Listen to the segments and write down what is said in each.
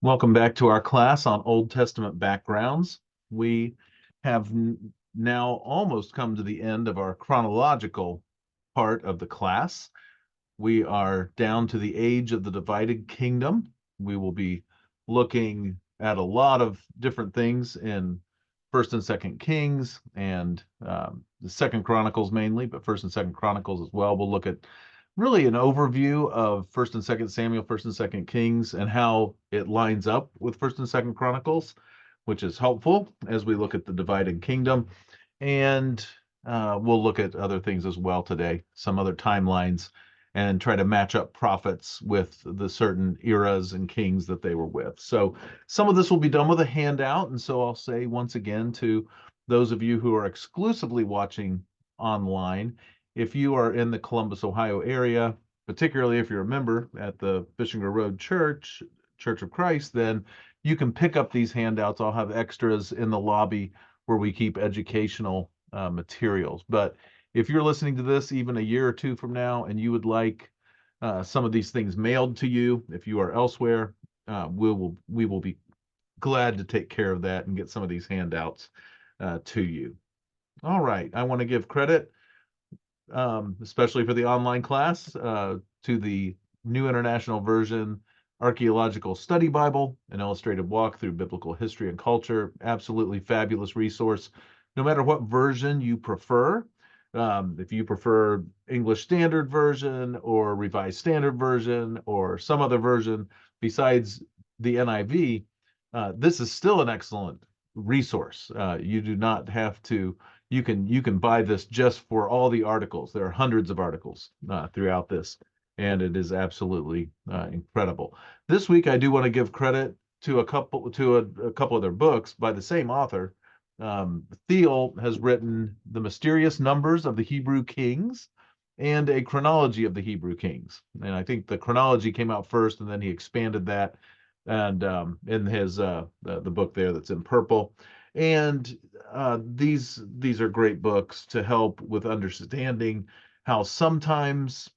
Welcome back to our class on Old Testament backgrounds. We have now almost come to the end of our chronological part of the class. We are down to the age of the divided kingdom. We will be looking at a lot of different things in First and Second Kings and the Second Chronicles mainly, but First and Second Chronicles as well. We'll look at really an overview of First and Second Samuel, First and Second Kings, and how it lines up with First and Second Chronicles, which is helpful as we look at the divided kingdom. And we'll look at other things as well today, some other timelines, and try to match up prophets with the certain eras and kings that they were with. So some of this will be done with a handout. And so I'll say once again to those of you who are exclusively watching online, if you are in the Columbus, Ohio area, particularly if you're a member at the Fishinger Road Church, Church of Christ, then you can pick up these handouts. I'll have extras in the lobby where we keep educational materials. But if you're listening to this even a year or two from now and you would like some of these things mailed to you, if you are elsewhere, we will be glad to take care of that and get some of these handouts to you. All right, I want to give credit, especially for the online class, to the New International Version Archaeological Study Bible, an illustrated walk through biblical history and culture. Absolutely fabulous resource, no matter what version you prefer. If you prefer English Standard Version or Revised Standard Version or some other version besides the NIV, this is still an excellent resource. You do not have to, you can buy this just for all the articles. There are hundreds of articles throughout this, and it is absolutely incredible. This week, I do want to give credit to a couple of their books by the same author. Thiel has written The Mysterious Numbers of the Hebrew Kings and a chronology of the Hebrew Kings. And I think the chronology came out first, and then he expanded that. And in his the book there that's in purple. And these are great books to help with understanding how sometimes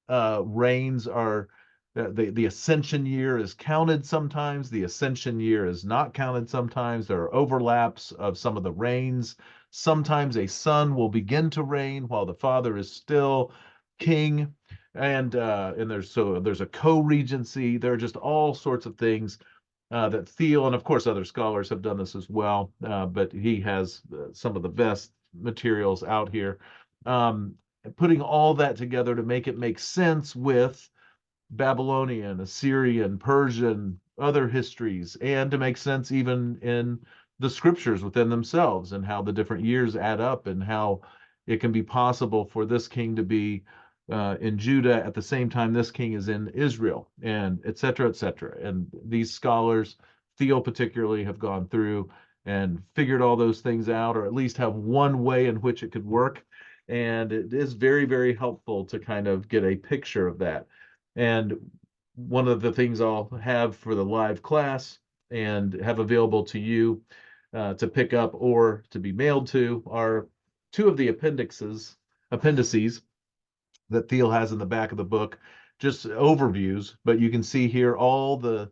reigns are the ascension year is counted sometimes, the ascension year is not counted sometimes. There are overlaps of some of the reigns. Sometimes a son will begin to reign while the father is still king. And there's a co-regency. There are just all sorts of things that Thiel, and of course other scholars have done this as well, but he has some of the best materials out here. Putting all that together to make it make sense with Babylonian, Assyrian, Persian, other histories, and to make sense even in the scriptures within themselves and how the different years add up and how it can be possible for this king to be in Judah at the same time this king is in Israel, and et cetera, et cetera. And these scholars, Thiel particularly, have gone through and figured all those things out, or at least have one way in which it could work. And it is very, very helpful to kind of get a picture of that. And one of the things I'll have for the live class and have available to you to pick up or to be mailed to are two of the appendices that Thiel has in the back of the book, just overviews, but you can see here all the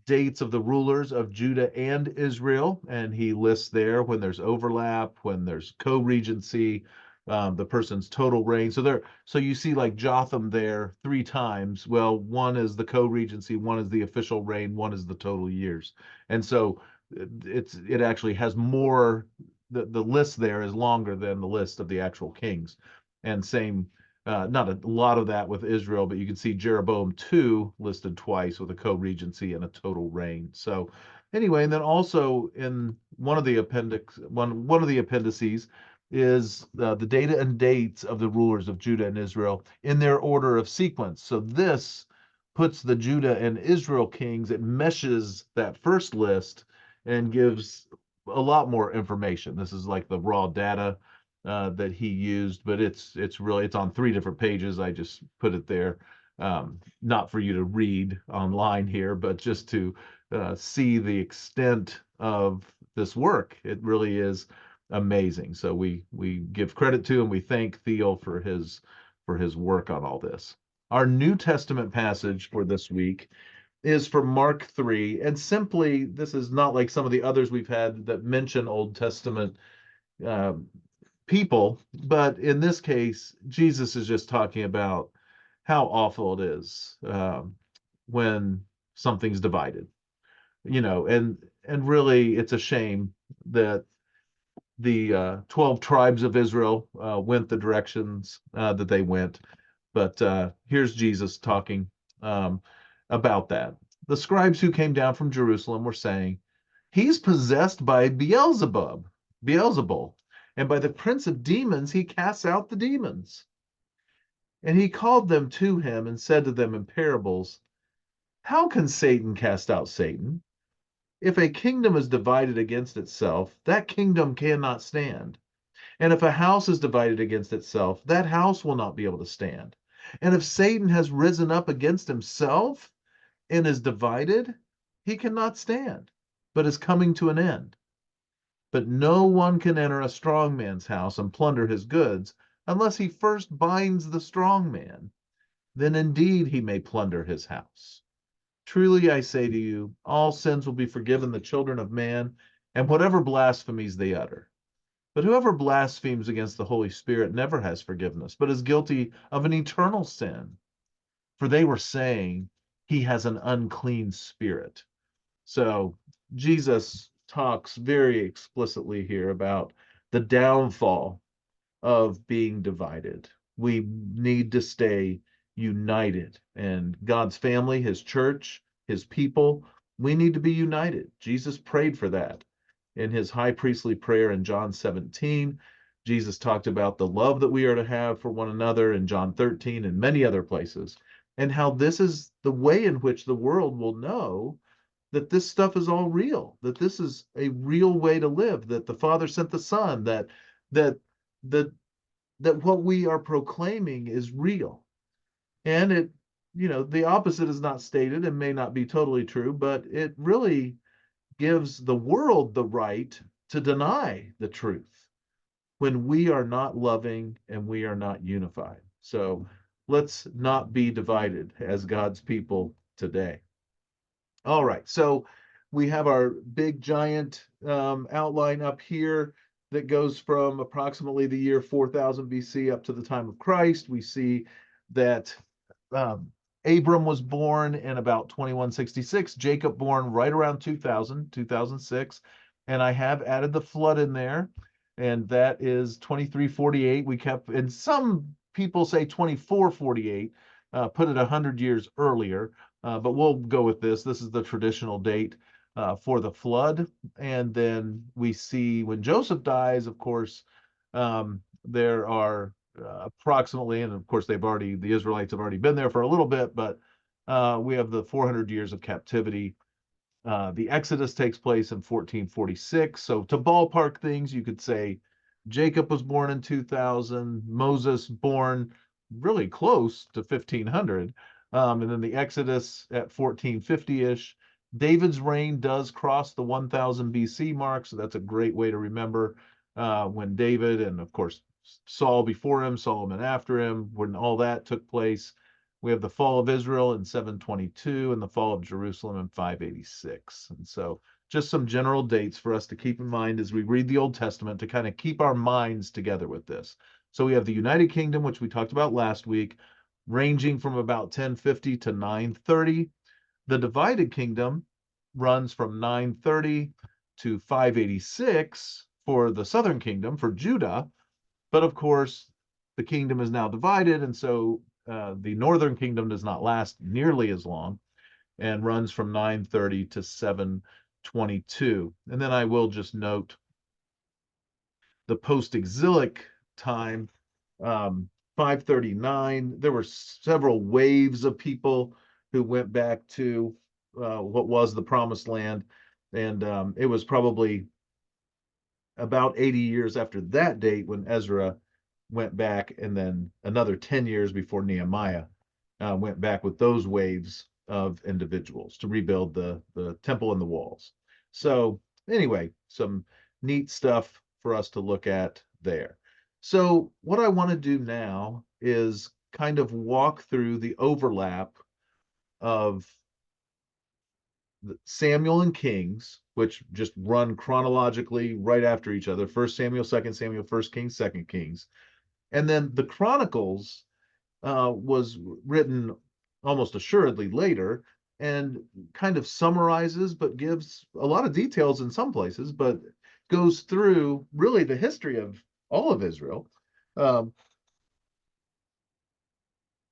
dates of the rulers of Judah and Israel, and he lists there when there's overlap, when there's co-regency, the person's total reign. So you see like Jotham there 3 times. Well, one is the co-regency, one is the official reign, one is the total years. And so it actually has more, the list there is longer than the list of the actual kings. And same, not a lot of that with Israel, but you can see Jeroboam 2 listed twice with a co-regency and a total reign. So anyway, and then also in one of the appendices is the data and dates of the rulers of Judah and Israel in their order of sequence. So this puts the Judah and Israel kings, it meshes that first list and gives a lot more information. This is like the raw data that he used, but it's on 3 different pages. I just put it there, not for you to read online here, but just to see the extent of this work. It really is amazing. So we give credit to and we thank Thiel for his work on all this. Our New Testament passage for this week is for Mark 3. And simply, this is not like some of the others we've had that mention Old Testament uh, people, but in this case, Jesus is just talking about how awful it is when something's divided, and really it's a shame that the 12 tribes of Israel went the directions that they went. But here's Jesus talking about that. The scribes who came down from Jerusalem were saying, he's possessed by Beelzebul, and by the prince of demons he casts out the demons. And he called them to him and said to them in parables, how can Satan cast out Satan? If a kingdom is divided against itself, that kingdom cannot stand. And if a house is divided against itself, that house will not be able to stand. And if Satan has risen up against himself and is divided, he cannot stand, but is coming to an end. But no one can enter a strong man's house and plunder his goods unless he first binds the strong man. Then indeed he may plunder his house. Truly I say to you, all sins will be forgiven the children of man, and whatever blasphemies they utter. But whoever blasphemes against the Holy Spirit never has forgiveness, but is guilty of an eternal sin. For they were saying he has an unclean spirit. So Jesus talks very explicitly here about the downfall of being divided. We need to stay united. And God's family, his church, his people, we need to be united. Jesus prayed for that in his high priestly prayer in John 17. Jesus talked about the love that we are to have for one another in John 13 and many other places, and how this is the way in which the world will know that this stuff is all real, that this is a real way to live, that the Father sent the Son, that that that what we are proclaiming is real. And the opposite is not stated and may not be totally true, but it really gives the world the right to deny the truth when we are not loving and we are not unified. So let's not be divided as God's people today. All right, so we have our big giant outline up here that goes from approximately the year 4000 BC up to the time of Christ. We see that um, Abram was born in about 2166, Jacob born right around 2006, and I have added the flood in there, and that is 2348. We kept, and some people say 2448, put it 100 years earlier. But we'll go with this. This is the traditional date for the flood. And then we see when Joseph dies, of course, there are approximately, and of course, the Israelites have already been there for a little bit, but we have the 400 years of captivity. The Exodus takes place in 1446. So to ballpark things, you could say Jacob was born in 2000, Moses born really close to 1500, and then the Exodus at 1450-ish. David's reign does cross the 1000 BC mark, so that's a great way to remember when David and, of course, Saul before him, Solomon after him, when all that took place. We have the fall of Israel in 722 and the fall of Jerusalem in 586. And so just some general dates for us to keep in mind as we read the Old Testament to kind of keep our minds together with this. So we have the United Kingdom, which we talked about last week, ranging from about 1050 to 930. The divided kingdom runs from 930 to 586 for the southern kingdom, for Judah. But of course, the kingdom is now divided, and so the northern kingdom does not last nearly as long and runs from 930 to 722. And then I will just note the post-exilic time, 539. There were several waves of people who went back to what was the promised land. And it was probably about 80 years after that date when Ezra went back, and then another 10 years before Nehemiah went back with those waves of individuals to rebuild the temple and the walls. So anyway, some neat stuff for us to look at there. So what I want to do now is kind of walk through the overlap of Samuel and Kings, which just run chronologically right after each other. First Samuel, Second Samuel, First Kings, Second Kings, and then the Chronicles was written almost assuredly later and kind of summarizes, but gives a lot of details in some places, but goes through really the history of all of Israel. Um,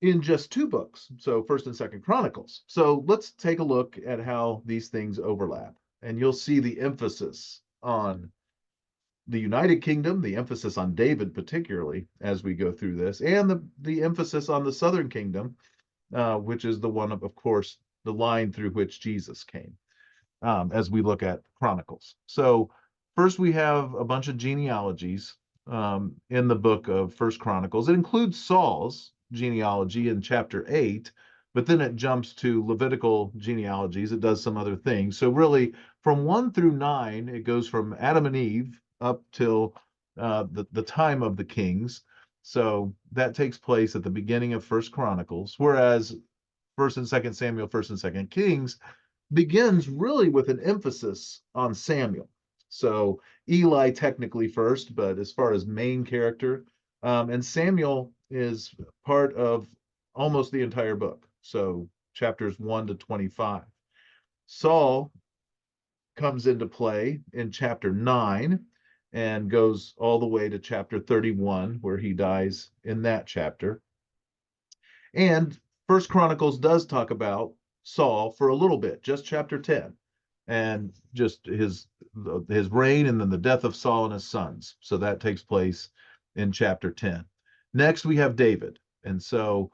in just two books, so First and Second Chronicles. So let's take a look at how these things overlap, and you'll see the emphasis on the United Kingdom, the emphasis on David particularly as we go through this, and the emphasis on the Southern Kingdom, which is the one of course, the line through which Jesus came, as we look at Chronicles. So first we have a bunch of genealogies in the book of First Chronicles. It includes Saul's genealogy in chapter 8, but then it jumps to Levitical genealogies. It does some other things. So really, from 1 through 9, it goes from Adam and Eve up till the time of the kings. So that takes place at the beginning of First Chronicles, whereas First and Second Samuel, First and Second Kings begins really with an emphasis on Samuel. So Eli technically first, but as far as main character, and Samuel is part of almost the entire book. So chapters 1 to 25. Saul comes into play in chapter 9 and goes all the way to chapter 31, where he dies in that chapter. And First Chronicles does talk about Saul for a little bit, just chapter 10, and just his reign and then the death of Saul and his sons. So that takes place in chapter 10. Next, we have David. And so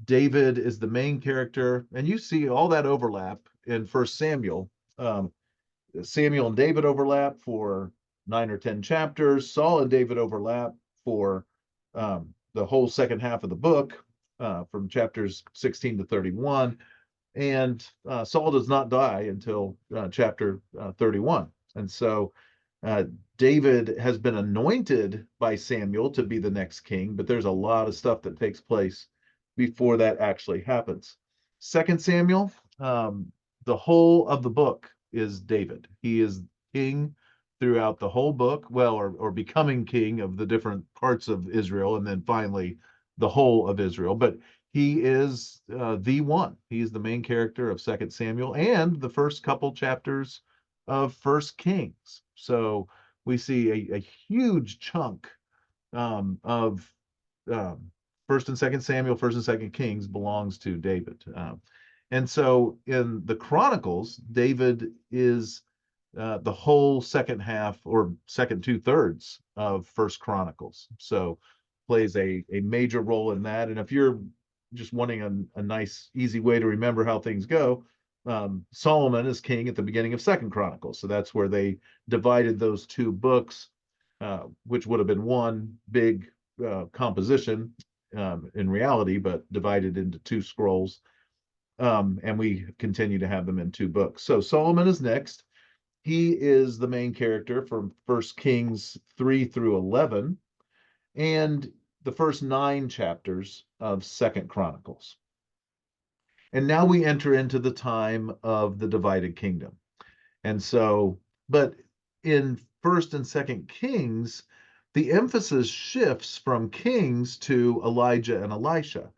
David is the main character, and you see all that overlap in First Samuel. Samuel and David overlap for 9 or 10 chapters. Saul and David overlap for the whole second half of the book, from chapters 16 to 31. And Saul does not die until chapter 31. And so David has been anointed by Samuel to be the next king, but there's a lot of stuff that takes place before that actually happens. Second Samuel, the whole of the book is David. He is king throughout the whole book, well, or becoming king of the different parts of Israel, and then finally the whole of Israel. But he is the one. He is the main character of Second Samuel and the first couple chapters of First Kings. So we see a huge chunk of First and Second Samuel, First and Second Kings belongs to David. And so in the Chronicles, David is the whole second half or second 2/3 of First Chronicles. So plays a major role in that. And if you're just wanting a nice, easy way to remember how things go, Solomon is king at the beginning of Second Chronicles. So that's where they divided those two books, which would have been one big composition in reality, but divided into two scrolls. And we continue to have them in two books. So Solomon is next. He is the main character from First Kings 3 through 11, and the first 9 chapters of Second Chronicles. And now we enter into the time of the divided kingdom. And so, but in First and Second Kings, the emphasis shifts from kings to Elijah and Elisha.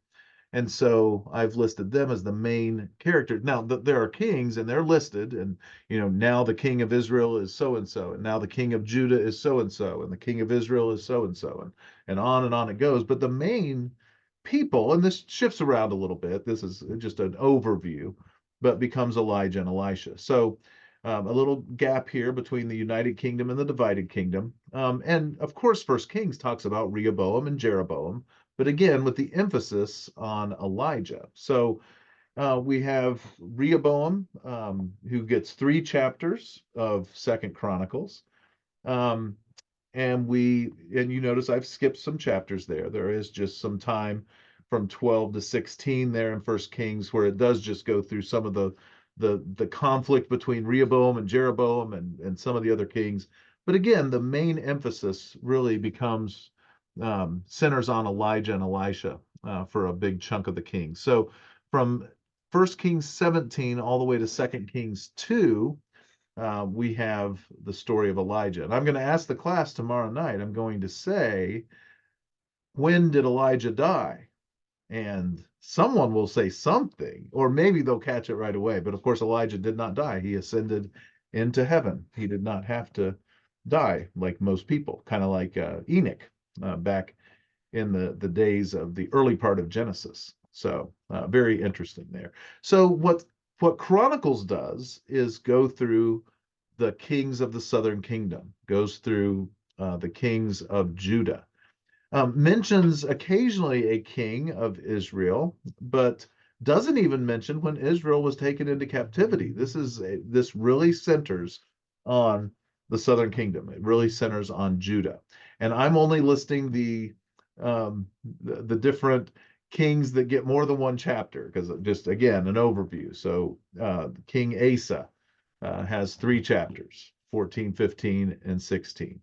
And so I've listed them as the main characters. Now, there are kings and they're listed, and now the king of Israel is so and so, and now the king of Judah is so and so, and the king of Israel is so and so, and on it goes. But the main people, and this shifts around a little bit, this is just an overview, but becomes Elijah and Elisha. So a little gap here between the United Kingdom and the divided kingdom. And of course, First Kings talks about Rehoboam and Jeroboam, but again, with the emphasis on Elijah. So we have Rehoboam, who gets 3 chapters of Second Chronicles. And you notice I've skipped some chapters there. There is just some time from 12 to 16 there in First Kings where it does just go through some of the conflict between Rehoboam and Jeroboam and some of the other kings. But again, the main emphasis really becomes centers on Elijah and Elisha for a big chunk of the kings. So from 1 Kings 17 all the way to 2 Kings 2, we have the story of Elijah. And I'm going to ask the class tomorrow night, I'm going to say, when did Elijah die? And someone will say something, or maybe they'll catch it right away. But of course, Elijah did not die. He ascended into heaven. He did not have to die like most people, kind of like Enoch back in the days of the early part of Genesis. So very interesting there. So what Chronicles does is go through the kings of the southern kingdom, goes through the kings of Judah, mentions occasionally a king of Israel, but doesn't even mention when Israel was taken into captivity. This really centers on the southern kingdom. It really centers on Judah, and I'm only listing the different kings that get more than one chapter because just again an overview. So King Asa has 3 chapters, 14, 15, and 16.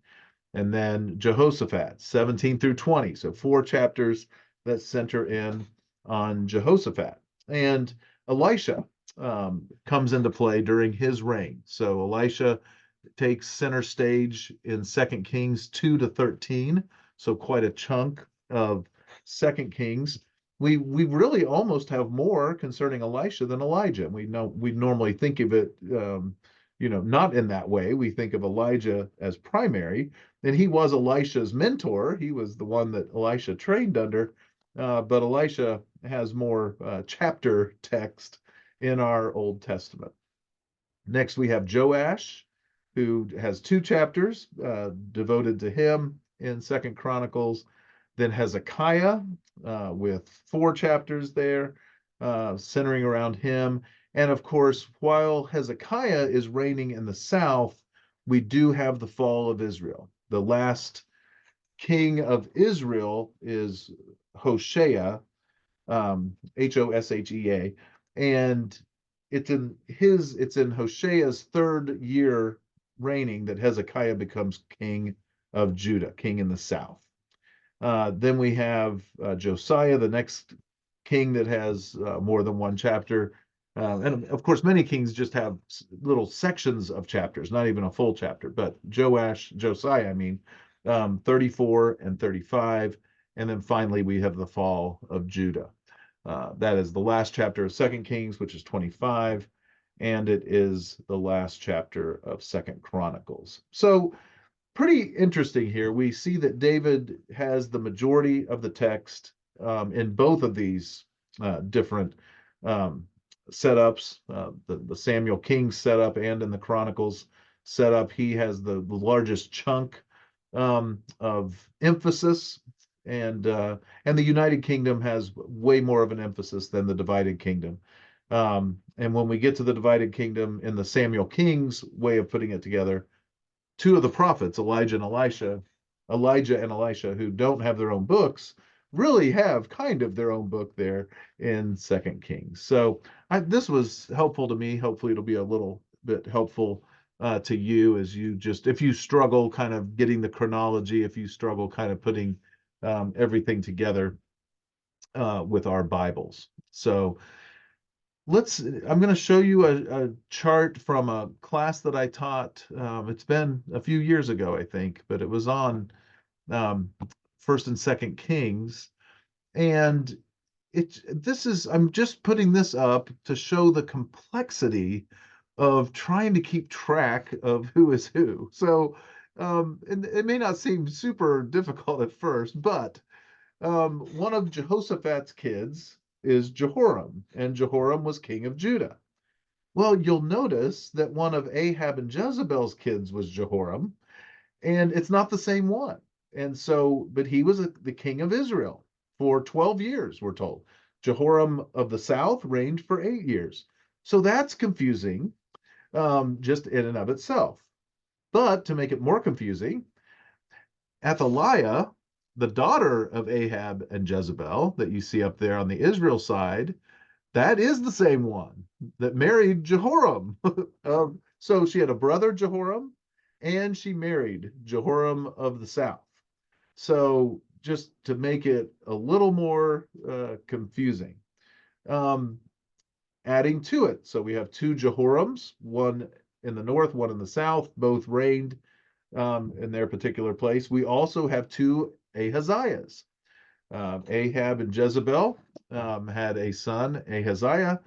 And then Jehoshaphat, 17 through 20. So 4 chapters that center in on Jehoshaphat. And Elisha comes into play during his reign. So Elisha takes center stage in 2 Kings 2 to 13. So quite a chunk of 2 Kings. We really almost have more concerning Elisha than Elijah. We normally think of it not in that way. We think of Elijah as primary, and he was Elisha's mentor. He was the one that Elisha trained under, but Elisha has more chapter text in our Old Testament. Next, we have Joash, who has 2 chapters devoted to him in Second Chronicles. Then Hezekiah with 4 chapters there, centering around him. And of course, while Hezekiah is reigning in the south, we do have the fall of Israel. The last king of Israel is Hoshea, Hoshea, and it's in Hoshea's 3rd year reigning that Hezekiah becomes king of Judah, king in the south. Then we have Josiah, the next king that has more than 1 chapter. And of course, many kings just have little sections of chapters, not even a full chapter. But Josiah, 34 and 35. And then finally, we have the fall of Judah. That is the last chapter of 2 Kings, which is 25. And it is the last chapter of 2 Chronicles. So pretty interesting here. We see that David has the majority of the text in both of these different setups, the Samuel King setup and in the Chronicles setup. He has the largest chunk of emphasis, and the United Kingdom has way more of an emphasis than the divided kingdom. And when we get to the divided kingdom in the Samuel King's way of putting it together, 2 of the prophets, Elijah and Elisha, who don't have their own books, really have kind of their own book there in 2 Kings. So this was helpful to me. Hopefully it'll be a little bit helpful to you as if you struggle kind of getting the chronology, if you struggle kind of putting everything together with our Bibles. So I'm going to show you a chart from a class that I taught. It's been a few years ago, I think, but it was on 1st and 2nd Kings. And I'm just putting this up to show the complexity of trying to keep track of who is who. So it may not seem super difficult at first, but one of Jehoshaphat's kids is Jehoram, and Jehoram was king of Judah. Well, you'll notice that one of Ahab and Jezebel's kids was Jehoram, and it's not the same one. And so, but he was the king of Israel for 12 years, we're told. Jehoram of the south reigned for 8 years. So that's confusing just in and of itself. But to make it more confusing, Athaliah, the daughter of Ahab and Jezebel that you see up there on the Israel side, that is the same one that married Jehoram. So she had a brother, Jehoram, and she married Jehoram of the south. So just to make it a little more confusing. adding to it. So we have two Jehorams, one in the north, one in the south, both reigned in their particular place. We also have two Ahaziahs. Ahab and Jezebel had a son, Ahaziah,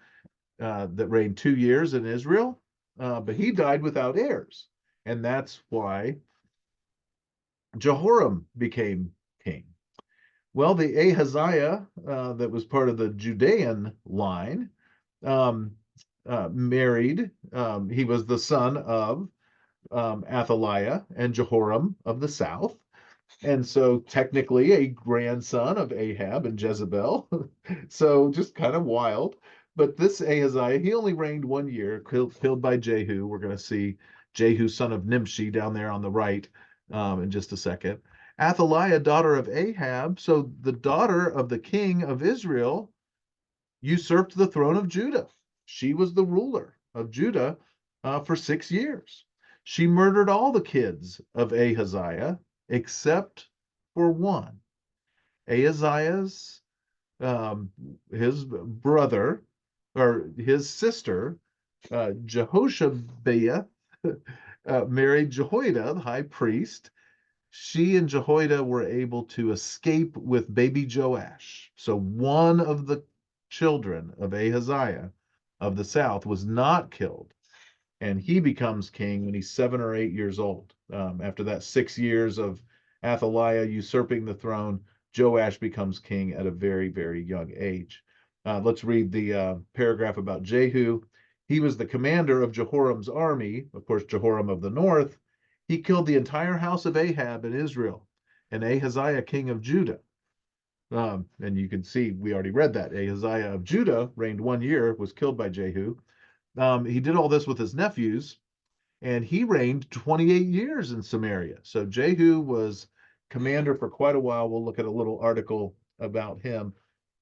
that reigned 2 years in Israel, but he died without heirs. And that's why Jehoram became king. Well, the Ahaziah that was part of the Judean line married, he was the son of Athaliah and Jehoram of the south. And so technically a grandson of Ahab and Jezebel. So just kind of wild. But this Ahaziah, he only reigned 1 year, killed by Jehu. We're going to see Jehu, son of Nimshi, down there on the right in just a second. Athaliah, daughter of Ahab, so the daughter of the king of Israel, usurped the throne of Judah. She was the ruler of Judah for 6 years. She murdered all the kids of Ahaziah except for one. Ahaziah's his brother or his sister Jehoshabeah married Jehoiada, the high priest. She and Jehoiada were able to escape with baby Joash. So one of the children of Ahaziah of the south was not killed, and he becomes king when he's 7 or 8 years old. After that 6 years of Athaliah usurping the throne, Joash becomes king at a very, very young age. Let's read the paragraph about Jehu. He was the commander of Jehoram's army, of course, Jehoram of the north. He killed the entire house of Ahab in Israel, and Ahaziah, king of Judah. And you can see, we already read that. Ahaziah of Judah reigned 1 year, was killed by Jehu. He did all this with his nephews, and he reigned 28 years in Samaria. So Jehu was commander for quite a while. We'll look at a little article about him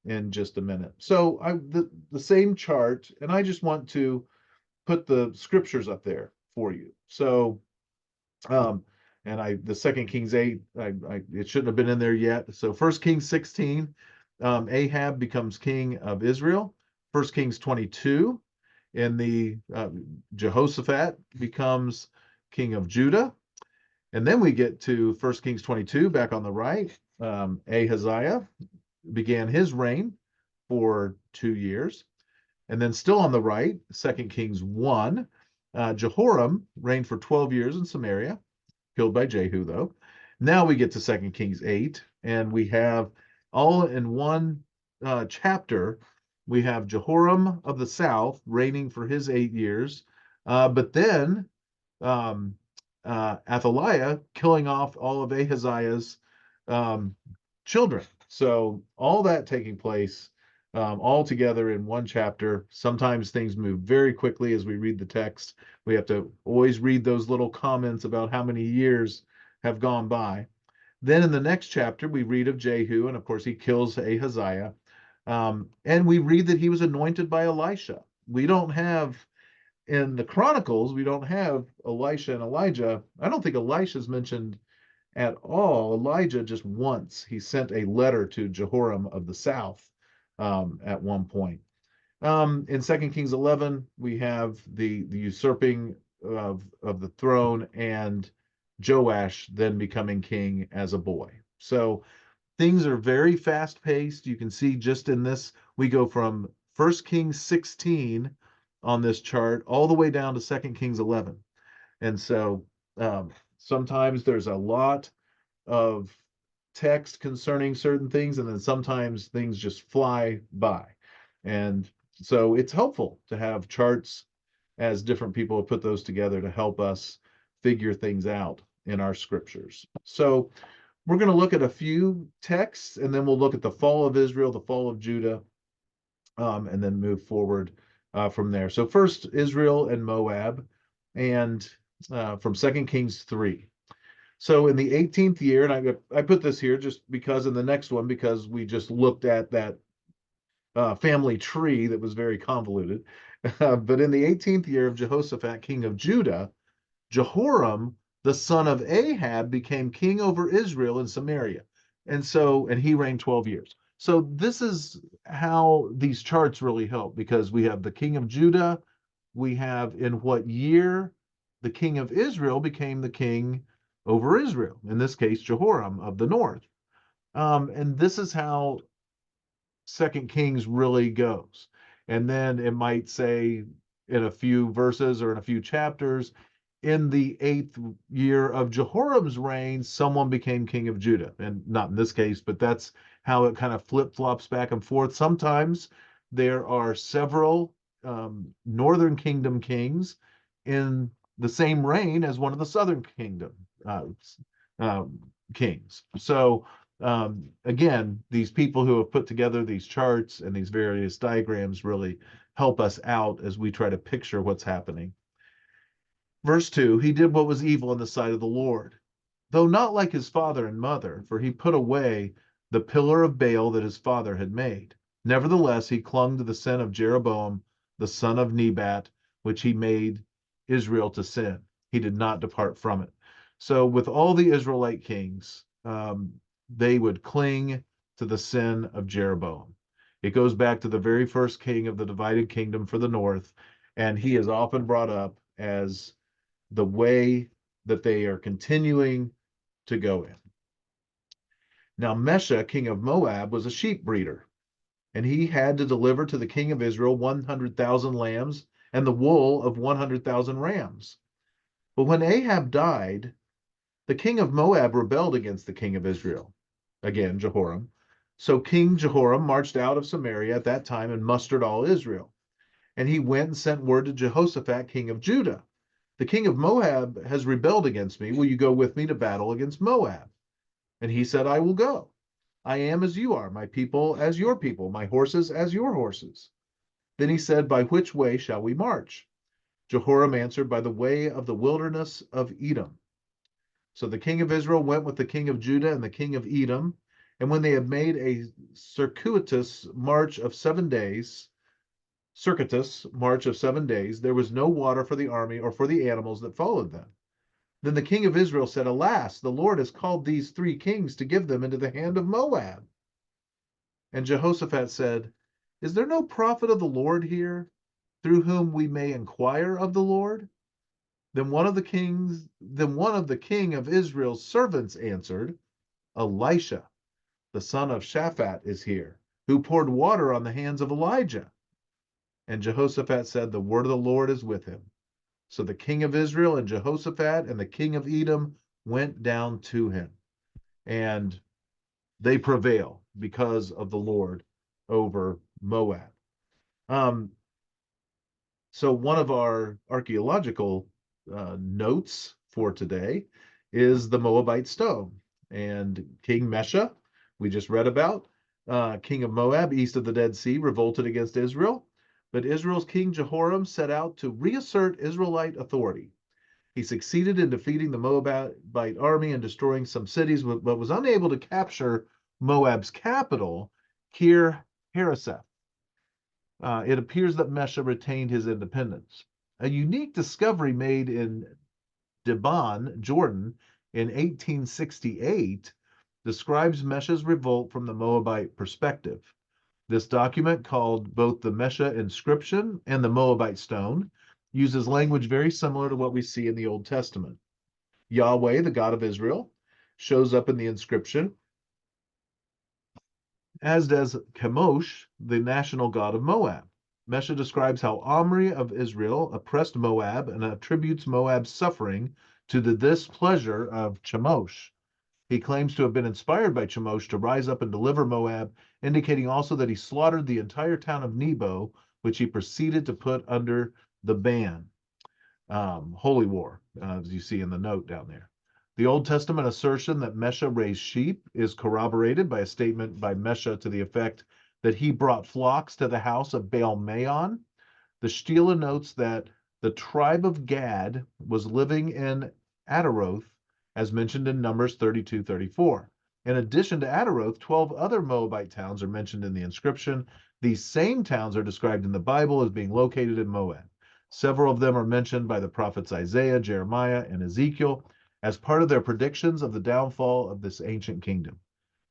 in just a minute. So the same chart, and I just want to put the scriptures up there for you. So and the 2 Kings 8, it shouldn't have been in there yet. So 1 Kings 16, Ahab becomes king of Israel. 1 Kings 22, in the Jehoshaphat becomes king of Judah. And then we get to 1 Kings 22, back on the right. Ahaziah began his reign for 2 years. And then still on the right, 2 Kings 1, Jehoram reigned for 12 years in Samaria, killed by Jehu, though. Now we get to 2 Kings 8, and we have all in one chapter. We have Jehoram of the south reigning for his 8 years, but then Athaliah killing off all of Ahaziah's children. So all that taking place all together in one chapter. Sometimes things move very quickly as we read the text. We have to always read those little comments about how many years have gone by. Then in the next chapter, we read of Jehu, and of course he kills Ahaziah. And we read that he was anointed by Elisha. We don't have, in the Chronicles, we don't have Elisha and Elijah. I don't think Elisha's mentioned at all. Elijah just once. He sent a letter to Jehoram of the south at one point. In 2 Kings 11, we have the usurping of the throne and Joash then becoming king as a boy. So things are very fast paced. You can see just in this, we go from 1 Kings 16 on this chart all the way down to 2 Kings 11. And so sometimes there's a lot of text concerning certain things, and then sometimes things just fly by. And so it's helpful to have charts as different people have put those together to help us figure things out in our scriptures. So we're going to look at a few texts, and then we'll look at the fall of Israel, the fall of Judah, and then move forward from there. So first, Israel and Moab, and from 2 Kings 3. So in the 18th year, and I put this here just because in the next one, because we just looked at that family tree that was very convoluted. But in the 18th year of Jehoshaphat, king of Judah, Jehoram, the son of Ahab, became king over Israel and Samaria. And he reigned 12 years. So this is how these charts really help, because we have the king of Judah, we have in what year the king of Israel became the king over Israel, in this case, Jehoram of the north. And this is how Second Kings really goes. And then it might say in a few verses or in a few chapters, in the 8th year of Jehoram's reign, someone became king of Judah. And not in this case, but that's how it kind of flip-flops back and forth. Sometimes there are several northern kingdom kings in the same reign as one of the southern kingdom uh, uh, kings. So again, these people who have put together these charts and these various diagrams really help us out as we try to picture what's happening. Verse 2, he did what was evil in the sight of the Lord, though not like his father and mother, for he put away the pillar of Baal that his father had made. Nevertheless, he clung to the sin of Jeroboam, the son of Nebat, which he made Israel to sin. He did not depart from it. So with all the Israelite kings, they would cling to the sin of Jeroboam. It goes back to the very first king of the divided kingdom for the north, and he is often brought up as the way that they are continuing to go in. Now, Mesha, king of Moab, was a sheep breeder, and he had to deliver to the king of Israel 100,000 lambs and the wool of 100,000 rams. But when Ahab died, the king of Moab rebelled against the king of Israel, again, Jehoram. So King Jehoram marched out of Samaria at that time and mustered all Israel. And he went and sent word to Jehoshaphat, king of Judah. The king of Moab has rebelled against me. Will you go with me to battle against Moab? And he said, I will go. I am as you are, my people as your people, my horses as your horses. Then he said, by which way shall we march? Jehoram answered, by the way of the wilderness of Edom. So the king of Israel went with the king of Judah and the king of Edom. And when they had made a circuitous march of 7 days, there was no water for the army or for the animals that followed them. Then the king of Israel said, alas, the Lord has called these 3 kings to give them into the hand of Moab. And Jehoshaphat said, is there no prophet of the Lord here, through whom we may inquire of the Lord? Then one of the king of Israel's servants answered, Elisha, the son of Shaphat, is here, who poured water on the hands of Elijah. And Jehoshaphat said, the word of the Lord is with him. So the king of Israel and Jehoshaphat and the king of Edom went down to him, and they prevail because of the Lord over Moab. So one of our archaeological notes for today is the Moabite stone. And King Mesha, we just read about, king of Moab, east of the Dead Sea, revolted against Israel. But Israel's king Jehoram set out to reassert Israelite authority. He succeeded in defeating the Moabite army and destroying some cities, but was unable to capture Moab's capital, Kir Hareseth. It appears that Mesha retained his independence. A unique discovery made in Dibon, Jordan, in 1868 describes Mesha's revolt from the Moabite perspective. This document, called both the Mesha inscription and the Moabite stone, uses language very similar to what we see in the Old Testament. Yahweh, the God of Israel, shows up in the inscription, as does Chemosh, the national god of Moab. Mesha describes how Omri of Israel oppressed Moab and attributes Moab's suffering to the displeasure of Chemosh. He claims to have been inspired by Chemosh to rise up and deliver Moab, indicating also that he slaughtered the entire town of Nebo, which he proceeded to put under the ban. Holy war, as you see in the note down there. The Old Testament assertion that Mesha raised sheep is corroborated by a statement by Mesha to the effect that he brought flocks to the house of Baal Maon. The Stela notes that the tribe of Gad was living in Ataroth, as mentioned in Numbers 32-34. In addition to Ataroth, 12 other Moabite towns are mentioned in the inscription. These same towns are described in the Bible as being located in Moab. Several of them are mentioned by the prophets Isaiah, Jeremiah, and Ezekiel as part of their predictions of the downfall of this ancient kingdom.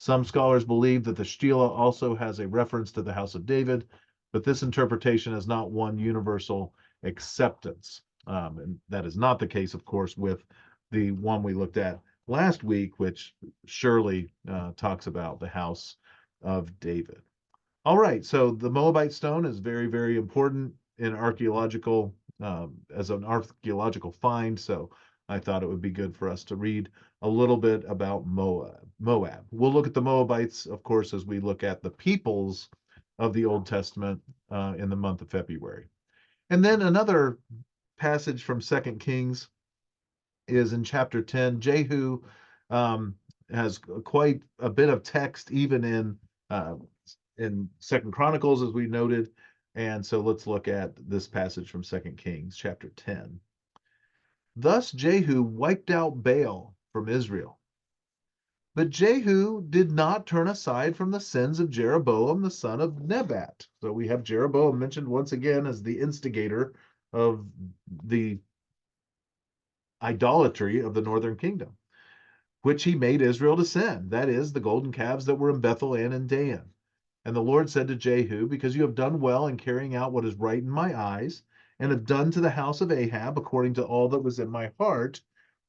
Some scholars believe that the stela also has a reference to the house of David, but this interpretation has not won universal acceptance. And that is not the case, of course, with the one we looked at last week, which surely talks about the house of David. All right, so the Moabite stone is very, very important in archaeological, as an archaeological find. So I thought it would be good for us to read a little bit about Moab. We'll look at the Moabites, of course, as we look at the peoples of the Old Testament in the month of February. And then another passage from Second Kings is in chapter 10. Jehu has quite a bit of text, even in Second Chronicles, as we noted. And so let's look at this passage from Second Kings, chapter 10. Thus Jehu wiped out Baal from Israel. But Jehu did not turn aside from the sins of Jeroboam, the son of Nebat. So we have Jeroboam mentioned once again as the instigator of the idolatry of the northern kingdom, which he made Israel to sin. That is, the golden calves that were in Bethel and in Dan. And the Lord said to Jehu, because you have done well in carrying out what is right in my eyes, and have done to the house of Ahab according to all that was in my heart,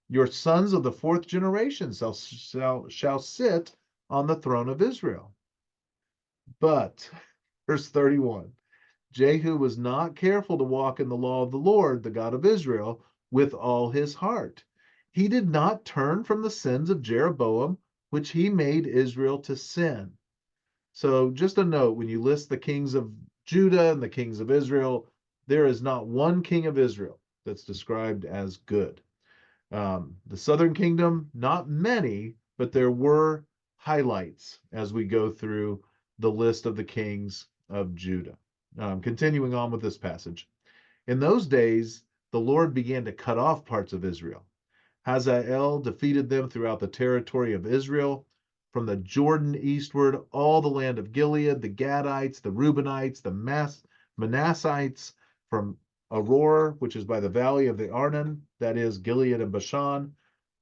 your sons of the fourth generation shall sit on the throne of Israel. But, verse 31, Jehu was not careful to walk in the law of the Lord, the God of Israel, with all his heart. He did not turn from the sins of Jeroboam, which he made Israel to sin. So just a note, when you list the kings of Judah and the kings of Israel, there is not one king of Israel that's described as good. The southern kingdom, not many, but there were highlights as we go through the list of the kings of Judah. Continuing on with this passage. In those days, the Lord began to cut off parts of Israel. Hazael defeated them throughout the territory of Israel, from the Jordan eastward, all the land of Gilead, the Gadites, the Reubenites, the Manassites, from Aroer, which is by the valley of the Arnon, that is Gilead and Bashan.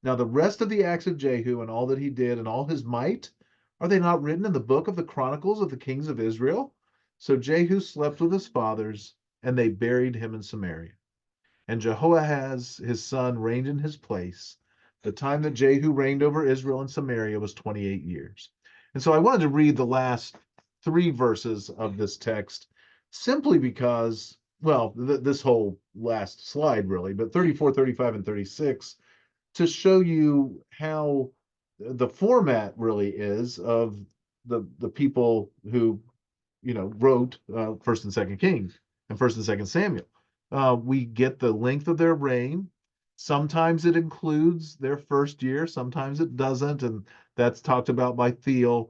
Now the rest of the acts of Jehu and all that he did and all his might, are they not written in the book of the Chronicles of the kings of Israel? So Jehu slept with his fathers, and they buried him in Samaria. And Jehoahaz, his son, reigned in his place. The time that Jehu reigned over Israel and Samaria was 28 years. And so I wanted to read the last 3 verses of this text simply because, well, this whole last slide really, but 34, 35, and 36, to show you how the format really is of the people who, wrote First and Second Kings and First and Second Samuel. We get the length of their reign. Sometimes it includes their first year, sometimes it doesn't, and that's talked about by Thiel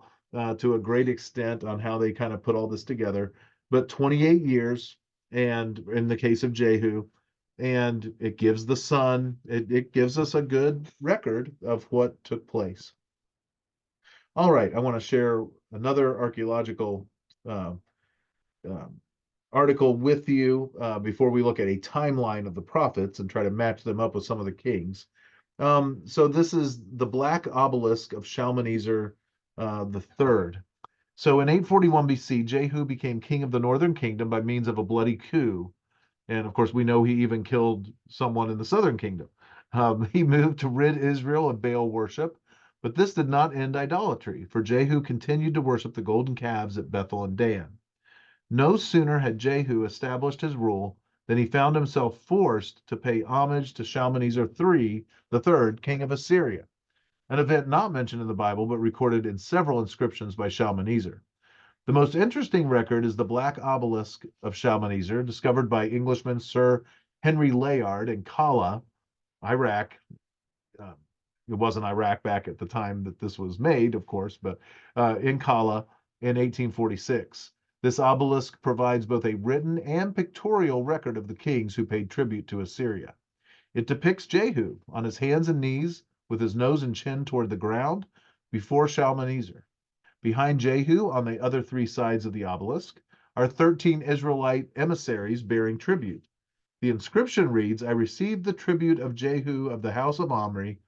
to a great extent on how they kind of put all this together. But 28 years, and in the case of Jehu, and it gives the son, it gives us a good record of what took place. All right, I want to share another archaeological uh, article with you before we look at a timeline of the prophets and try to match them up with some of the kings. So this is the Black Obelisk of Shalmaneser the Third. So in 841 BC, Jehu became king of the northern kingdom by means of a bloody coup. And of course, we know he even killed someone in the southern kingdom. He moved to rid Israel of Baal worship, but this did not end idolatry, for Jehu continued to worship the golden calves at Bethel and Dan. No sooner had Jehu established his rule than he found himself forced to pay homage to Shalmaneser the third, king of Assyria, an event not mentioned in the Bible but recorded in several inscriptions by Shalmaneser. The most interesting record is the Black Obelisk of Shalmaneser, discovered by Englishman Sir Henry Layard in Kala, Iraq. It wasn't Iraq back at the time that this was made, of course, but in Kala in 1846. This obelisk provides both a written and pictorial record of the kings who paid tribute to Assyria. It depicts Jehu on his hands and knees with his nose and chin toward the ground before Shalmaneser. Behind Jehu, on the other 3 sides of the obelisk, are 13 Israelite emissaries bearing tribute. The inscription reads, I received the tribute of Jehu of the house of Omri,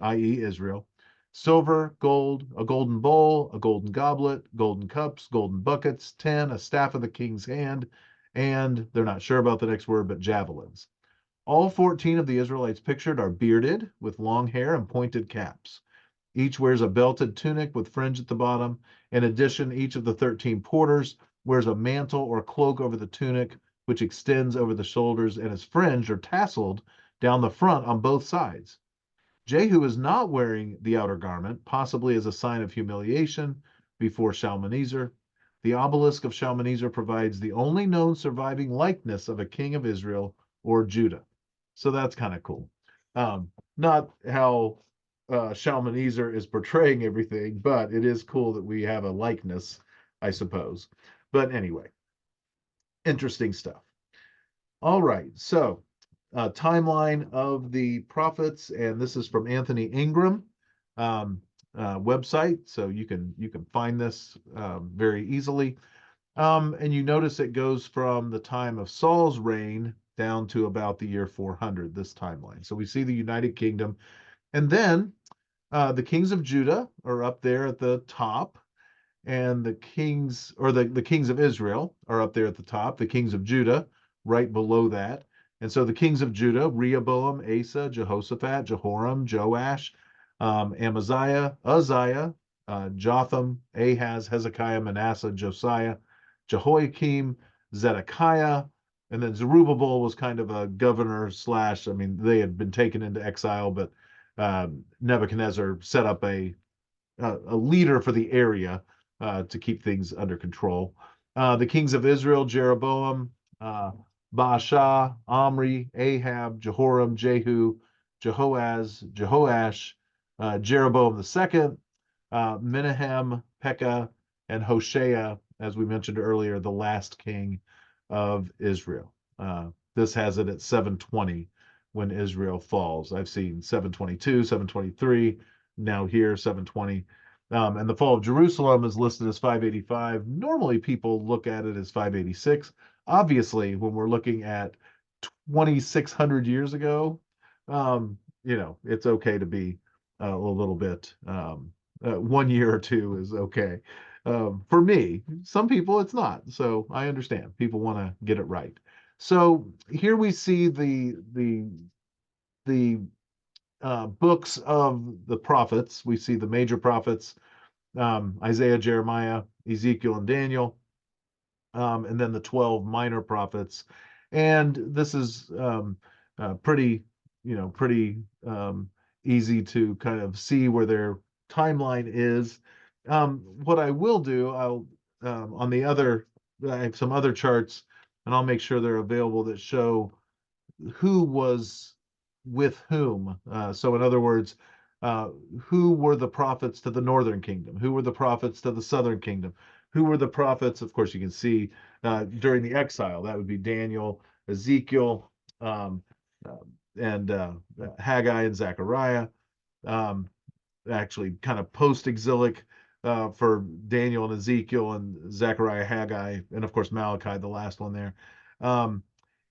i.e. Israel, silver, gold, a golden bowl, a golden goblet, golden cups, golden buckets, 10, a staff of the king's hand, and they're not sure about the next word, but javelins. All 14 of the Israelites pictured are bearded with long hair and pointed caps. Each wears a belted tunic with fringe at the bottom. In addition, each of the 13 porters wears a mantle or cloak over the tunic, which extends over the shoulders and is fringed or tasseled down the front on both sides. Jehu is not wearing the outer garment, possibly as a sign of humiliation before Shalmaneser. The obelisk of Shalmaneser provides the only known surviving likeness of a king of Israel or Judah. So that's kind of cool. Not how Shalmaneser is portraying everything, but it is cool that we have a likeness, I suppose. But anyway, interesting stuff. All right, so timeline of the prophets, and this is from Anthony Ingram website, so you can find this very easily. And you notice it goes from the time of Saul's reign down to about the year 400, this timeline. So we see the United Kingdom, and then the kings of Judah are up there at the top, and the kings, or the kings of Israel are up there at the top, the kings of Judah right below that. And so the kings of Judah: Rehoboam, Asa, Jehoshaphat, Jehoram, Joash, Amaziah, Uzziah, Jotham, Ahaz, Hezekiah, Manasseh, Josiah, Jehoiakim, Zedekiah, and then Zerubbabel was kind of a governor slash, I mean, they had been taken into exile, but Nebuchadnezzar set up a leader for the area to keep things under control. The kings of Israel: Jeroboam, Baasha, Omri, Ahab, Jehoram, Jehu, Jehoaz, Jehoash, Jeroboam II, Menahem, Pekah, and Hoshea, as we mentioned earlier, the last king of Israel. This has it at 720 when Israel falls. I've seen 722, 723, now here 720. And the fall of Jerusalem is listed as 585. Normally people look at it as 586. Obviously, when we're looking at 2,600 years ago, it's okay to be a little bit, 1 year or two is okay. For me, some people it's not. So I understand. People want to get it right. So here we see the books of the prophets. We see the major prophets: Isaiah, Jeremiah, Ezekiel, and Daniel, and then the 12 minor prophets. And this is pretty easy to kind of see where their timeline is. What I will do, I'll on the other, I have some other charts, and I'll make sure they're available that show who was with whom. So in other words, who were the prophets to the northern kingdom? Who were the prophets to the southern kingdom? Who were the prophets? Of course, you can see during the exile. That would be Daniel, Ezekiel, and Haggai and Zechariah. Actually, kind of post-exilic for Daniel and Ezekiel and Zechariah, Haggai, and of course Malachi, the last one there.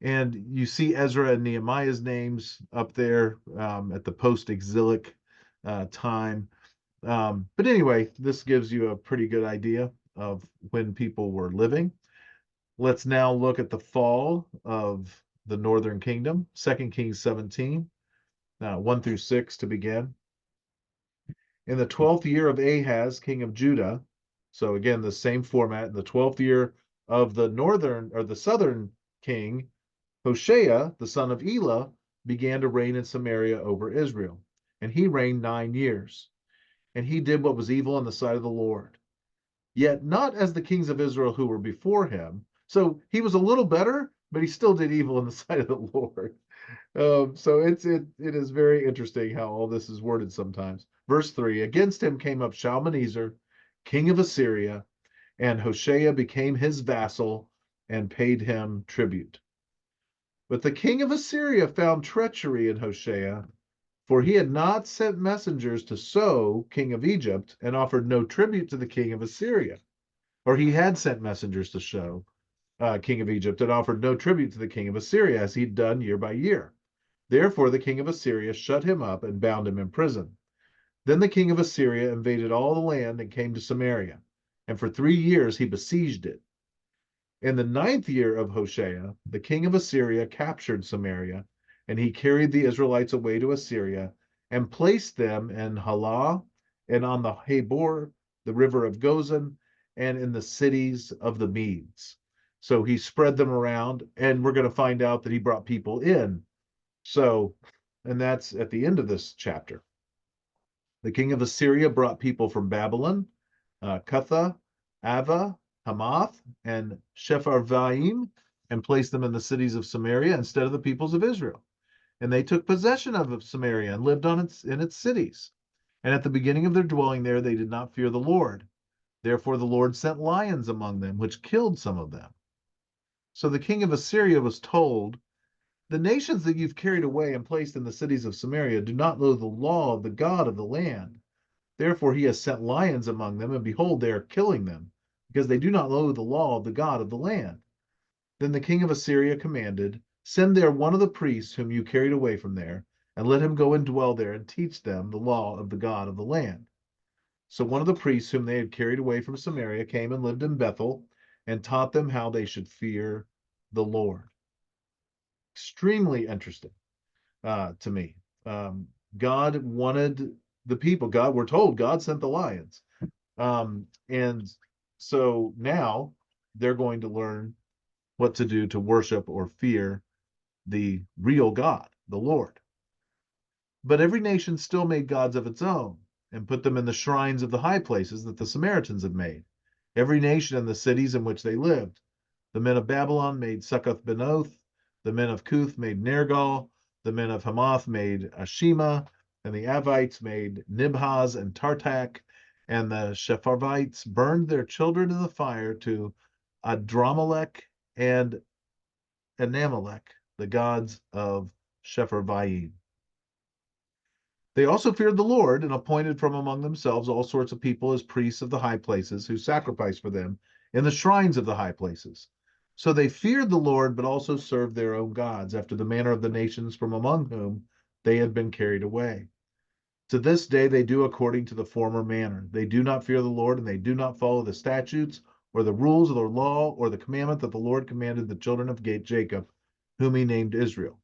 And you see Ezra and Nehemiah's names up there at the post-exilic time. But anyway, this gives you a pretty good idea of when people were living. Let's now look at the fall of the northern kingdom. 2 Kings 17, 1 through 6 to begin. In the 12th year of Ahaz, king of Judah, so again, the same format, in the 12th year of the northern or the southern king, Hoshea, the son of Elah, began to reign in Samaria over Israel, and he reigned 9 years. And he did what was evil in the sight of the Lord, yet not as the kings of Israel who were before him. So he was a little better, but he still did evil in the sight of the Lord. So it is very interesting how all this is worded sometimes. Verse 3: Against him came up Shalmaneser, king of Assyria, and Hoshea became his vassal and paid him tribute. But the king of Assyria found treachery in Hoshea, for he had not sent messengers to So, king of Egypt, and offered no tribute to the king of Assyria. Or he had sent messengers to So, king of Egypt, and offered no tribute to the king of Assyria, as he'd done year by year. Therefore the king of Assyria shut him up and bound him in prison. Then the king of Assyria invaded all the land and came to Samaria, and for 3 years he besieged it. In the 9th year of Hoshea, the king of Assyria captured Samaria, and he carried the Israelites away to Assyria and placed them in Halah and on the Habor, the river of Gozan, and in the cities of the Medes. So he spread them around, and we're going to find out that he brought people in. So, and that's at the end of this chapter. The king of Assyria brought people from Babylon, Cutha, Ava, Hamath, and Sepharvaim, and placed them in the cities of Samaria instead of the peoples of Israel. And they took possession of Samaria and lived in its cities. And at the beginning of their dwelling there, they did not fear the Lord. Therefore the Lord sent lions among them, which killed some of them. So the king of Assyria was told, the nations that you've carried away and placed in the cities of Samaria do not know the law of the God of the land. Therefore he has sent lions among them, and behold, they are killing them, because they do not know the law of the God of the land. Then the king of Assyria commanded, send there one of the priests whom you carried away from there, and let him go and dwell there and teach them the law of the God of the land. So one of the priests whom they had carried away from Samaria came and lived in Bethel and taught them how they should fear the Lord. Extremely interesting to me. God wanted the people. We're told God sent the lions. And so now they're going to learn what to do to worship or fear the real God, the Lord. But every nation still made gods of its own and put them in the shrines of the high places that the Samaritans had made. Every nation in the cities in which they lived. The men of Babylon made Succoth-Benoth. The men of Cuth made Nergal. The men of Hamath made Ashima. And the Avites made Nibhaz and Tartak. And the Sepharvites burned their children in the fire to Adramelech and Anamelech, the gods of Sepharvaim. They also feared the Lord and appointed from among themselves all sorts of people as priests of the high places who sacrificed for them in the shrines of the high places. So they feared the Lord, but also served their own gods after the manner of the nations from among whom they had been carried away. To this day they do according to the former manner. They do not fear the Lord, and they do not follow the statutes or the rules of the law or the commandment that the Lord commanded the children of Jacob, whom he named Israel.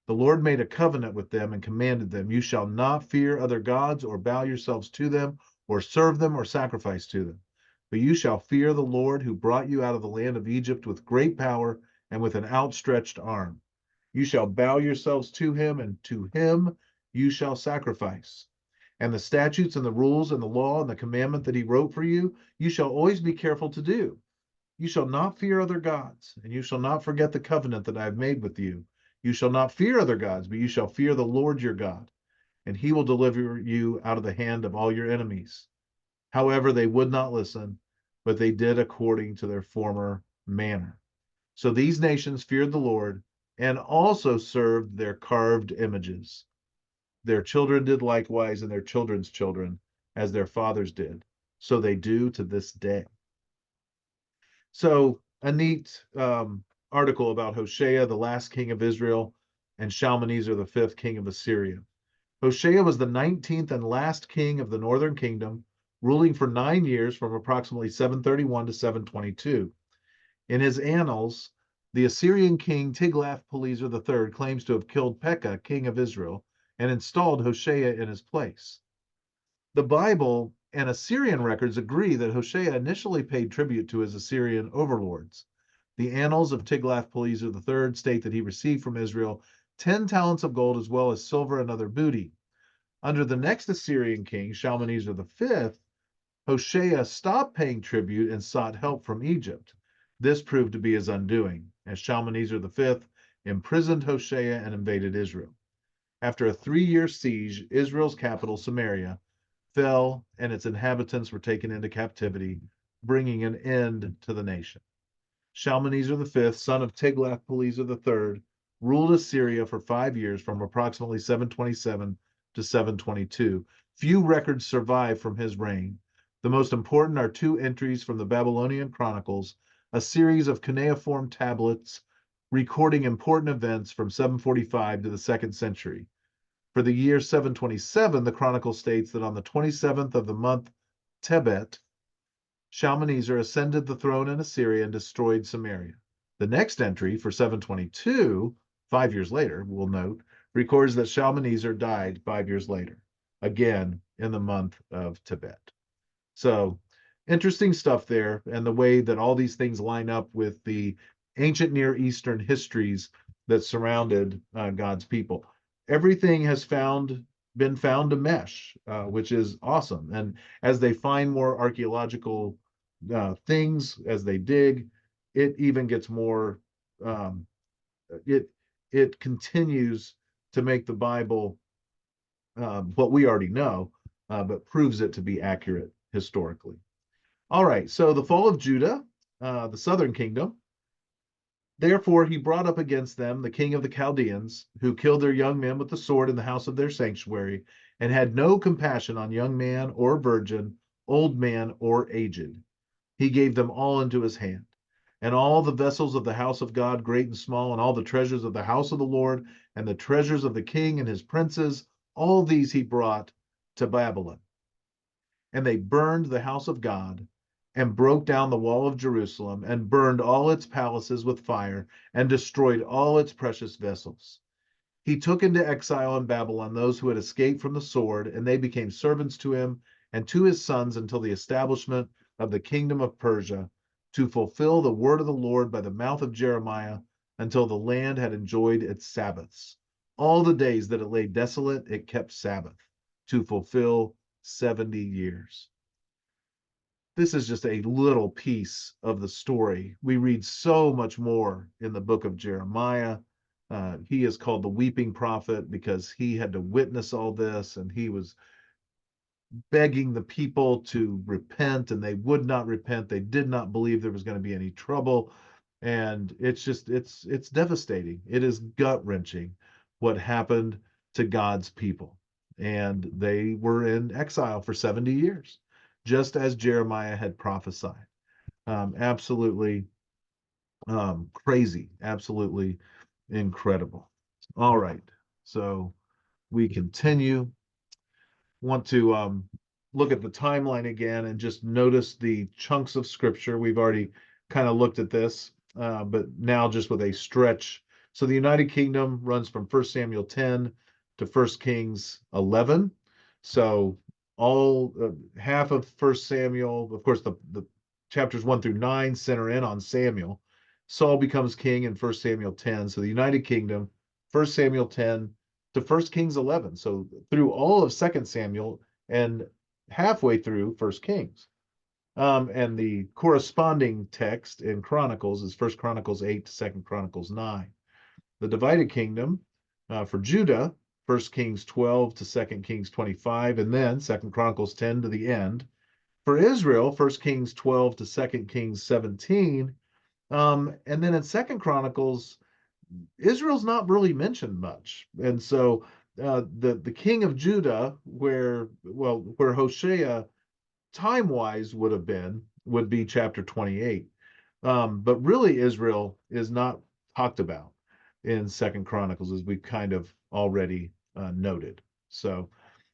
The Lord made a covenant with them and commanded them, you shall not fear other gods or bow yourselves to them or serve them or sacrifice to them. But you shall fear the Lord who brought you out of the land of Egypt with great power and with an outstretched arm. You shall bow yourselves to him, and to him you shall sacrifice. And the statutes and the rules and the law and the commandment that he wrote for you, you shall always be careful to do. You shall not fear other gods, and you shall not forget the covenant that I have made with you. You shall not fear other gods, but you shall fear the Lord your God, and he will deliver you out of the hand of all your enemies. However, they would not listen, but they did according to their former manner. So these nations feared the Lord and also served their carved images. Their children did likewise, and their children's children, as their fathers did. So they do to this day. So a neat article about Hoshea, the last king of Israel, and Shalmaneser, the 5th king of Assyria. Hoshea was the 19th and last king of the northern kingdom, ruling for 9 years from approximately 731 to 722. In his annals, the Assyrian king Tiglath-Pileser III claims to have killed Pekah, king of Israel, and installed Hoshea in his place. The Bible and Assyrian records agree that Hoshea initially paid tribute to his Assyrian overlords. The annals of Tiglath-Pileser III state that he received from Israel 10 talents of gold as well as silver and other booty. Under the next Assyrian king, Shalmaneser V, Hoshea stopped paying tribute and sought help from Egypt. This proved to be his undoing, as Shalmaneser V imprisoned Hoshea and invaded Israel. After a 3-year siege, Israel's capital, Samaria, fell and its inhabitants were taken into captivity, bringing an end to the nation. Shalmaneser V, son of Tiglath-Pileser III, ruled Assyria for 5 years from approximately 727 to 722. Few records survive from his reign. The most important are 2 entries from the Babylonian Chronicles, a series of cuneiform tablets recording important events from 745 to the 2nd century. For the year 727, the chronicle states that on the 27th of the month Tebet, Shalmaneser ascended the throne in Assyria and destroyed Samaria. The next entry for 722, 5 years later, we'll note, records that Shalmaneser died 5 years later, again in the month of Tebet. So interesting stuff there, and the way that all these things line up with the ancient Near Eastern histories that surrounded God's people. Everything has been found to mesh, which is awesome. And as they find more archaeological things, as they dig, it even gets more. Um, it continues to make the Bible what we already know, but proves it to be accurate historically. All right, so the fall of Judah, the southern kingdom. Therefore, he brought up against them the king of the Chaldeans, who killed their young men with the sword in the house of their sanctuary, and had no compassion on young man or virgin, old man or aged. He gave them all into his hand. And all the vessels of the house of God, great and small, and all the treasures of the house of the Lord, and the treasures of the king and his princes, all these he brought to Babylon. And they burned the house of God, and broke down the wall of Jerusalem, and burned all its palaces with fire, and destroyed all its precious vessels. He took into exile in Babylon those who had escaped from the sword, and they became servants to him and to his sons until the establishment of the kingdom of Persia, to fulfill the word of the Lord by the mouth of Jeremiah, until the land had enjoyed its Sabbaths. All the days that it lay desolate, it kept Sabbath, to fulfill 70 years. This is just a little piece of the story. We read so much more in the book of Jeremiah. He is called the weeping prophet because he had to witness all this, and he was begging the people to repent, and they would not repent. They did not believe there was going to be any trouble. And it's devastating. It is gut-wrenching what happened to God's people. And they were in exile for 70 years, just as Jeremiah had prophesied. Absolutely crazy, absolutely incredible. All right, so we continue. Want to look at the timeline again and just notice the chunks of scripture. We've already kind of looked at this, but now just with a stretch. So the United Kingdom runs from 1 Samuel 10 to 1 Kings 11. So all half of 1 Samuel, of course, the chapters 1 through 9 center in on Samuel. Saul becomes king in 1 Samuel 10. So the United Kingdom, 1 Samuel 10 to 1 Kings 11. So through all of 2 Samuel and halfway through 1 Kings. And the corresponding text in Chronicles is 1 Chronicles 8 to 2 Chronicles 9. The divided kingdom for Judah, 1 Kings 12 to 2 Kings 25, and then 2 Chronicles 10 to the end. For Israel, 1 Kings 12 to 2 Kings 17. And then in 2 Chronicles, Israel's not really mentioned much. And so the king of Judah, where Hoshea time-wise would be chapter 28. But really Israel is not talked about in 2 Chronicles, as we've kind of already noted. So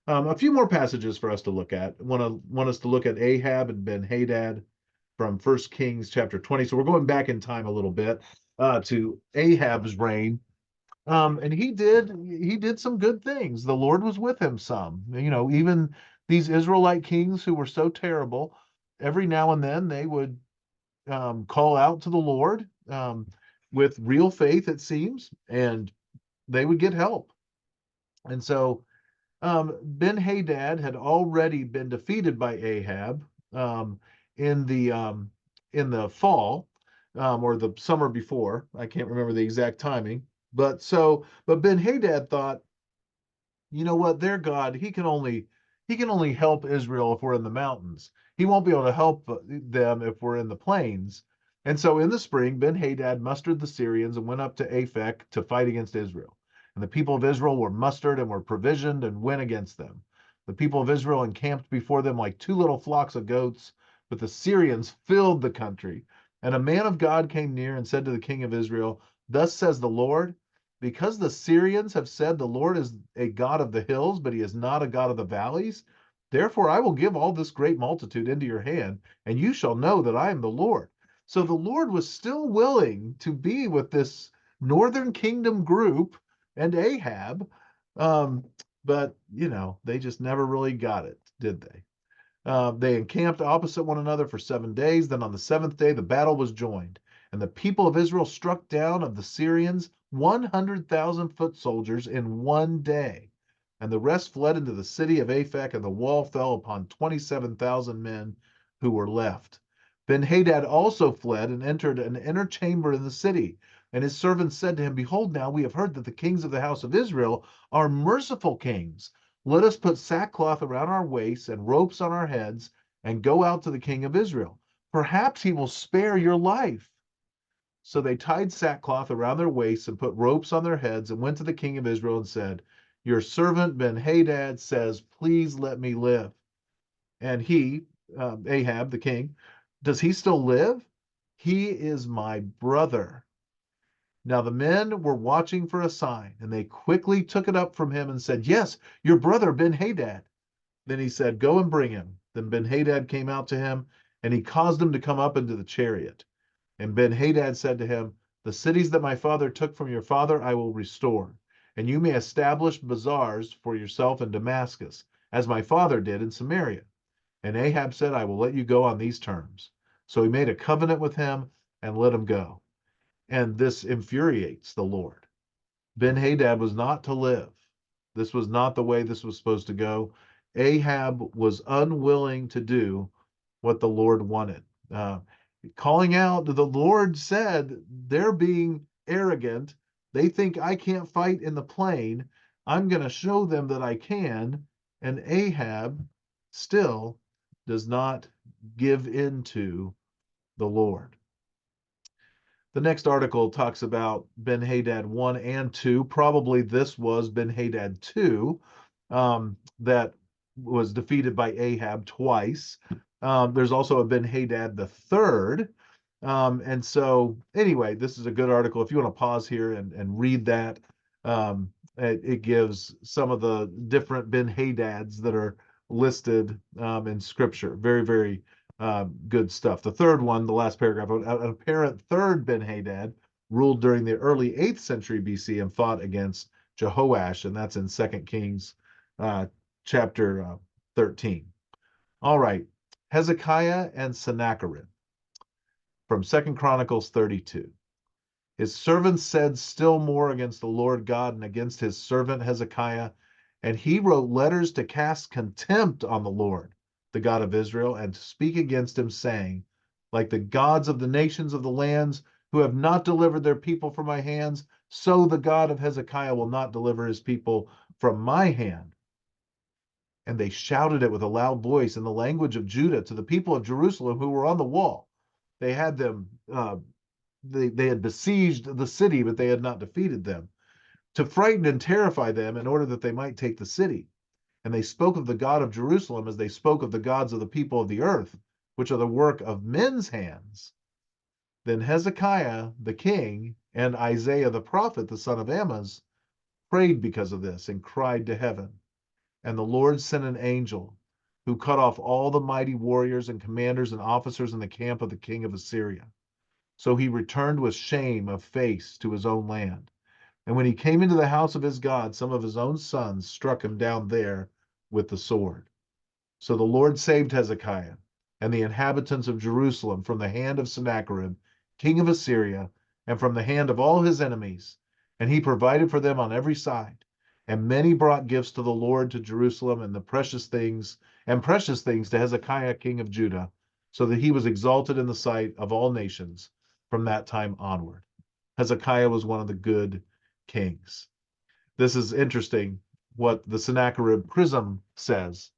a few more passages for us to look at. Want us to look at Ahab and Ben-Hadad from 1 Kings chapter 20. So we're going back in time a little bit to Ahab's reign. And he did some good things. The Lord was with him some. Even these Israelite kings who were so terrible, every now and then they would call out to the Lord with real faith, it seems, and they would get help. And so Ben-Hadad had already been defeated by Ahab in the fall or the summer before. I can't remember the exact timing. But Ben-Hadad thought, you know what, their God, he can only help Israel if we're in the mountains. He won't be able to help them if we're in the plains. And so in the spring, Ben-Hadad mustered the Syrians and went up to Aphek to fight against Israel. And the people of Israel were mustered and were provisioned and went against them. The people of Israel encamped before them like two little flocks of goats, but the Syrians filled the country. And a man of God came near and said to the king of Israel, "Thus says the Lord, because the Syrians have said the Lord is a God of the hills, but he is not a God of the valleys, therefore I will give all this great multitude into your hand, and you shall know that I am the Lord. So the Lord was still willing to be with this northern kingdom group and Ahab, but they just never really got it, did they? They encamped opposite one another for 7 days. Then on the seventh day, the battle was joined. And the people of Israel struck down of the Syrians 100,000 foot soldiers in one day. And the rest fled into the city of Aphek, and the wall fell upon 27,000 men who were left. Ben-Hadad also fled and entered an inner chamber in the city. And his servants said to him, Behold, now we have heard that the kings of the house of Israel are merciful kings. Let us put sackcloth around our waists and ropes on our heads and go out to the king of Israel. Perhaps he will spare your life. So they tied sackcloth around their waists and put ropes on their heads and went to the king of Israel and said, Your servant Ben-Hadad says, Please let me live. And he, Ahab, the king, does he still live? He is my brother. Now the men were watching for a sign, and they quickly took it up from him and said, Yes, your brother Ben-Hadad. Then he said, Go and bring him. Then Ben-Hadad came out to him, and he caused him to come up into the chariot. And Ben-Hadad said to him, The cities that my father took from your father I will restore, and you may establish bazaars for yourself in Damascus, as my father did in Samaria. And Ahab said, I will let you go on these terms. So he made a covenant with him and let him go. And this infuriates the Lord. Ben-Hadad was not to live. This was not the way this was supposed to go. Ahab was unwilling to do what the Lord wanted. Calling out, the Lord said, they're being arrogant. They think I can't fight in the plain. I'm going to show them that I can. And Ahab still does not give in to the Lord. The next article talks about Ben-Hadad 1 and 2. Probably this was Ben-Hadad 2 that was defeated by Ahab twice. There's also a Ben-Hadad the third. And so anyway, this is a good article. If you want to pause here and read that, it gives some of the different Ben-Hadads that are listed in Scripture. Very, very good stuff. The third one, the last paragraph, an apparent third Ben-Hadad ruled during the early 8th century BC and fought against Jehoash, and that's in 2 Kings chapter 13. All right, Hezekiah and Sennacherib from 2 Chronicles 32. His servants said still more against the Lord God and against his servant Hezekiah, and he wrote letters to cast contempt on the Lord, the God of Israel, and to speak against him, saying, Like the gods of the nations of the lands who have not delivered their people from my hands, so the God of Hezekiah will not deliver his people from my hand. And they shouted it with a loud voice in the language of Judah to the people of Jerusalem who were on the wall. They had them, they had besieged the city, but they had not defeated them, to frighten and terrify them in order that they might take the city. And they spoke of the God of Jerusalem as they spoke of the gods of the people of the earth, which are the work of men's hands. Then Hezekiah the king and Isaiah the prophet, the son of Amoz, prayed because of this and cried to heaven. And the Lord sent an angel who cut off all the mighty warriors and commanders and officers in the camp of the king of Assyria. So he returned with shame of face to his own land. And when he came into the house of his God, some of his own sons struck him down there with the sword. So the Lord saved Hezekiah and the inhabitants of Jerusalem from the hand of Sennacherib, king of Assyria, and from the hand of all his enemies. And he provided for them on every side. And many brought gifts to the Lord to Jerusalem and precious things to Hezekiah, king of Judah, so that he was exalted in the sight of all nations from that time onward. Hezekiah was one of the good kings. This is interesting what the Sennacherib prism says,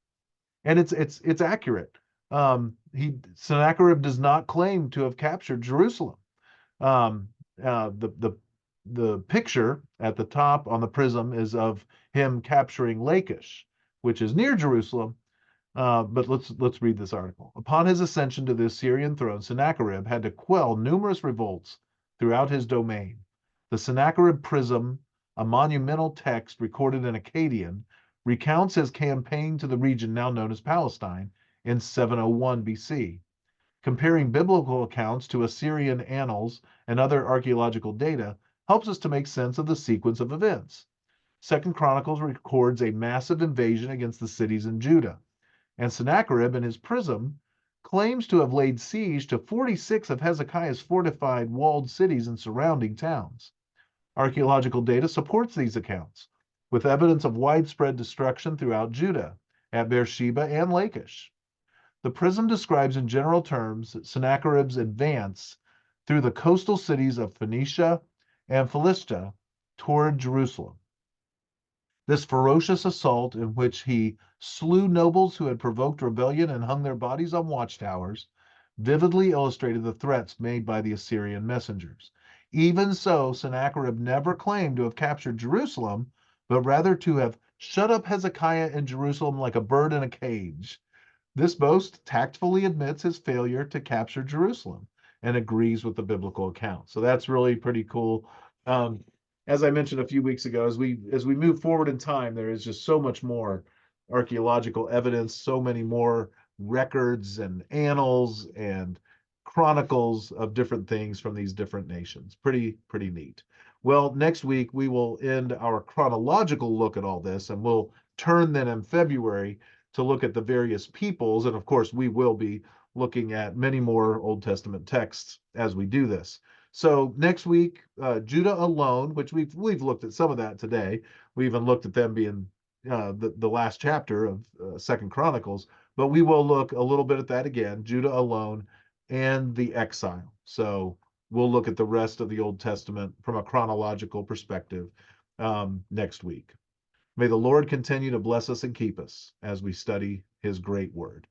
and it's accurate. Sennacherib does not claim to have captured Jerusalem. The picture at the top on the prism is of him capturing Lachish, which is near Jerusalem. But let's read this article. Upon his ascension to the Assyrian throne, Sennacherib had to quell numerous revolts throughout his domain. The Sennacherib prism a monumental text recorded in Akkadian, recounts his campaign to the region now known as Palestine in 701 BC. Comparing biblical accounts to Assyrian annals and other archaeological data helps us to make sense of the sequence of events. Second Chronicles records a massive invasion against the cities in Judah, and Sennacherib in his prism claims to have laid siege to 46 of Hezekiah's fortified walled cities and surrounding towns. Archaeological data supports these accounts, with evidence of widespread destruction throughout Judah, at Beersheba and Lachish. The prism describes in general terms Sennacherib's advance through the coastal cities of Phoenicia and Philistia toward Jerusalem. This ferocious assault, in which he slew nobles who had provoked rebellion and hung their bodies on watchtowers, vividly illustrated the threats made by the Assyrian messengers. Even so, Sennacherib never claimed to have captured Jerusalem, but rather to have shut up Hezekiah in Jerusalem like a bird in a cage. This boast tactfully admits his failure to capture Jerusalem and agrees with the biblical account. So that's really pretty cool. As I mentioned a few weeks ago, as we move forward in time, there is just so much more archaeological evidence, so many more records and annals and chronicles of different things from these different nations. Pretty neat. Well, next week we will end our chronological look at all this, and we'll turn then in February to look at the various peoples. And of course, we will be looking at many more Old Testament texts as we do this. So next week, Judah alone, which we've looked at some of that today. We even looked at them being the last chapter of Second Chronicles, but we will look a little bit at that again, Judah alone and the exile. So we'll look at the rest of the Old Testament from a chronological perspective next week. May the Lord continue to bless us and keep us as we study his great word.